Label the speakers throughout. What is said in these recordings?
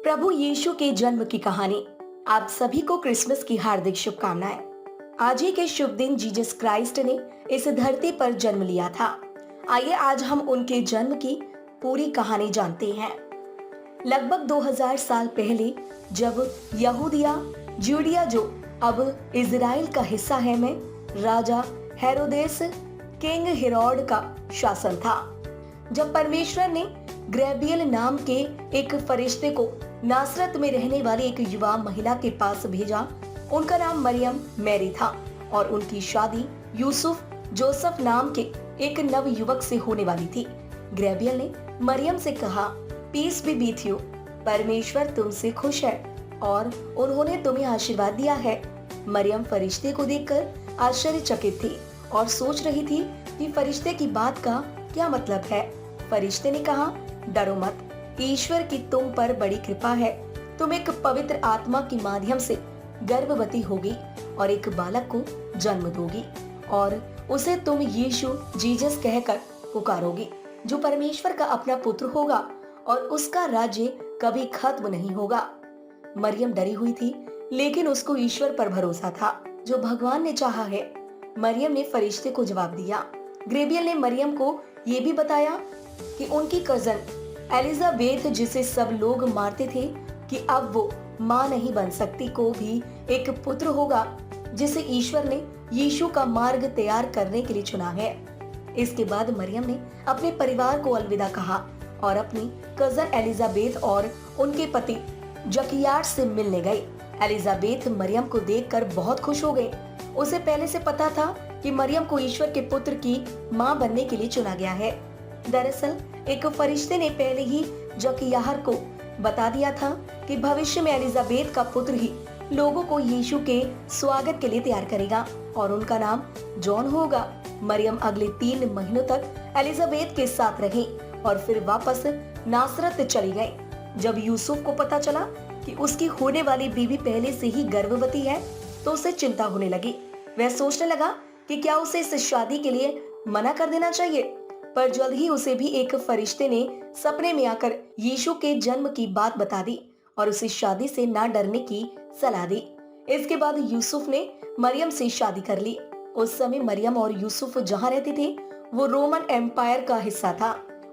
Speaker 1: प्रभु यीशु के जन्म की कहानी। आप सभी को क्रिसमस की हार्दिक शुभकामनाएं। आज ही के शुभ दिन जीसस क्राइस्ट ने इस धरती पर जन्म लिया था। आइए आज हम उनके जन्म की पूरी कहानी जानते हैं। लगभग 2000 साल पहले जब यहूदिया जूडिया जो अब इजराइल का हिस्सा है में राजा हेरोदेस किंग हेरोड का शासन था। जब परमेश्वर ने गैब्रिएल नाम के एक फरिश्ते को नासरत में रहने वाली एक युवा महिला के पास भेजा। उनका नाम मरियम मैरी था और उनकी शादी यूसुफ जोसेफ नाम के एक नव युवक से होने वाली थी। गैब्रिएल ने मरियम से कहा, पीस बी विथ यू, परमेश्वर तुमसे खुश है और उन्होंने तुम्हें आशीर्वाद दिया है। मरियम फरिश्ते को देखकर आश्चर्यचकित थी और सोच रही थी कि फरिश्ते की बात का क्या मतलब है। फरिश्ते ने कहा, डरो मत, ईश्वर की तुम पर बड़ी कृपा है। तुम एक पवित्र आत्मा के माध्यम से गर्भवती होगी और एक बालक को जन्म दोगी और उसे तुम यीशु जीसस कहकर पुकारोगी, जो परमेश्वर का अपना पुत्र होगा और उसका राज्य कभी खत्म नहीं होगा। मरियम डरी हुई थी, लेकिन उसको ईश्वर पर भरोसा था जो भगवान ने चाहा है। मरियम ने फरिश्ते को जवाब दिया। गैब्रिएल ने मरियम को ये भी बताया कि उनकी कजन एलिजाबेथ, जिसे सब लोग मारते थे कि अब वो मां नहीं बन सकती, को भी एक पुत्र होगा जिसे ईश्वर ने यीशु का मार्ग तैयार करने के लिए चुना है। इसके बाद मरियम ने अपने परिवार को अलविदा कहा और अपनी कजन एलिजाबेथ और उनके पति जकियार से मिलने गई। एलिजाबेथ मरियम को देखकर बहुत खुश हो गई। उसे पहले से पता था कि मरियम को ईश्वर के पुत्र की मां बनने के लिए चुना गया है। दरअसल एक फरिश्ते ने पहले ही जकियार को बता दिया था कि भविष्य में एलिजाबेथ का पुत्र ही लोगों को यीशु के स्वागत के लिए तैयार करेगा और उनका नाम जॉन होगा। मरियम अगले 3 महीनों तक एलिजाबेथ के साथ रही और फिर वापस नासरत चली गई। जब यूसुफ को पता चला कि उसकी होने वाली बीवी पहले से ही गर्भवती है, तो उसे चिंता होने लगी। वह सोचने लगा कि क्या उसे इस शादी के लिए मना कर देना चाहिए, पर जल्द ही उसे भी एक फरिश्ते ने सपने में आकर यीशु के जन्म की बात बता दी और उसे शादी से ना डरने की सलाह दी। इसके बाद यूसुफ ने मरियम से शादी कर ली। उस समय मरियम और यूसुफ जहाँ रहते थे वो रोमन एम्पायर का हिस्सा था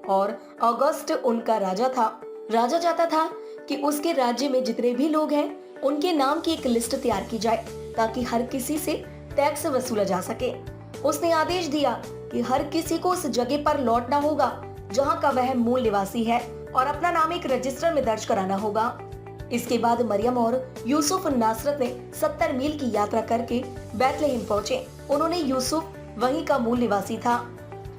Speaker 1: और ऑगस्ट उनका राजा था। राजा चाहता था कि उसके राज्य में जितने भी लोग हैं उनके नाम की एक लिस्ट तैयार की जाए ताकि हर किसी से टैक्स वसूला जा सके। उसने आदेश दिया कि हर किसी को उस जगह पर लौटना होगा जहां का वह मूल निवासी है और अपना नाम एक रजिस्टर में दर्ज कराना होगा। इसके बाद मरियम और यूसुफ नासरत ने 70 मील की यात्रा करके बैतलहम पहुंचे। उन्होंने यूसुफ वहीं का मूल निवासी था,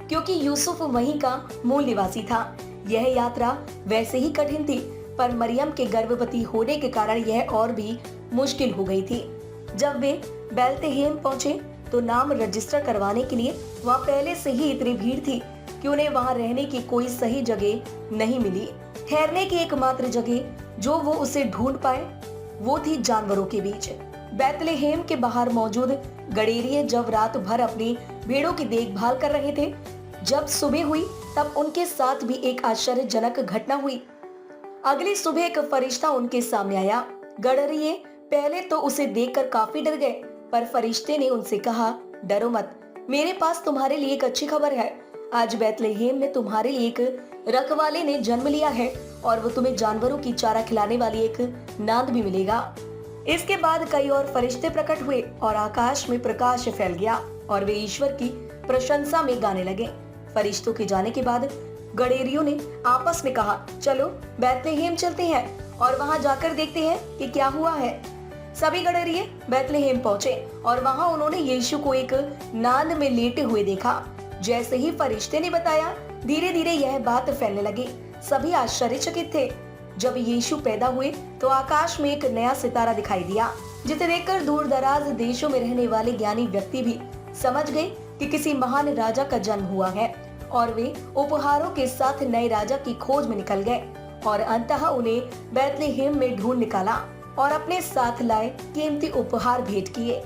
Speaker 1: क्योंकि यूसुफ वहीं का मूल निवासी था। यह यात्रा वैसे ही कठिन थी, पर मरियम के गर्भवती होने के कारण यह और भी मुश्किल हो गई थी। जब वे बैतलहम पहुंचे तो नाम रजिस्टर करवाने के लिए वहाँ पहले से ही इतनी भीड़ थी कि उन्हें वहाँ रहने की कोई सही जगह नहीं मिली। ठहरने की एकमात्र जगह जो वो उसे ढूंढ पाए वो थी जानवरों के बीच। बैतलहम के बाहर मौजूद गड़ेरिये जब रात भर अपनी भेड़ों की देखभाल कर रहे थे। जब सुबह हुई तब उनके साथ भी एक आश्चर्यजनक घटना हुई। अगली सुबह एक फरिश्ता उनके सामने आया। गड़ेरिये पहले तो उसे देखकर काफी डर गए, पर फरिश्ते ने उनसे कहा, डरो मत, मेरे पास तुम्हारे लिए एक अच्छी खबर है। आज बैतलहम में तुम्हारे लिए एक रखवाले ने जन्म लिया है और वो तुम्हें जानवरों की चारा खिलाने वाली एक नाद भी मिलेगा। इसके बाद कई और फरिश्ते प्रकट हुए और आकाश में प्रकाश फैल गया और वे ईश्वर की प्रशंसा में गाने लगे। फरिश्तों के जाने के बाद गड़ेरियों ने आपस में कहा, चलो बैतलहम चलते हैं और वहाँ जाकर देखते हैं कि क्या हुआ है। सभी गड़ेरिये बैतलहम पहुंचे और वहां उन्होंने यीशु को एक नाद में लेटे हुए देखा। जैसे ही फरिश्ते ने बताया, धीरे धीरे यह बात फैलने लगी। सभी आश्चर्यचकित थे। जब यीशु पैदा हुए तो आकाश में एक नया सितारा दिखाई दिया, जिसे देखकर दूर दराज देशों में रहने वाले ज्ञानी व्यक्ति भी समझ गए कि किसी महान राजा का जन्म हुआ है और वे उपहारों के साथ नए राजा की खोज में निकल गए और अंततः उन्हें बैतलहम में ढूंढ निकाला और अपने साथ लाए कीमती उपहार भेंट किए।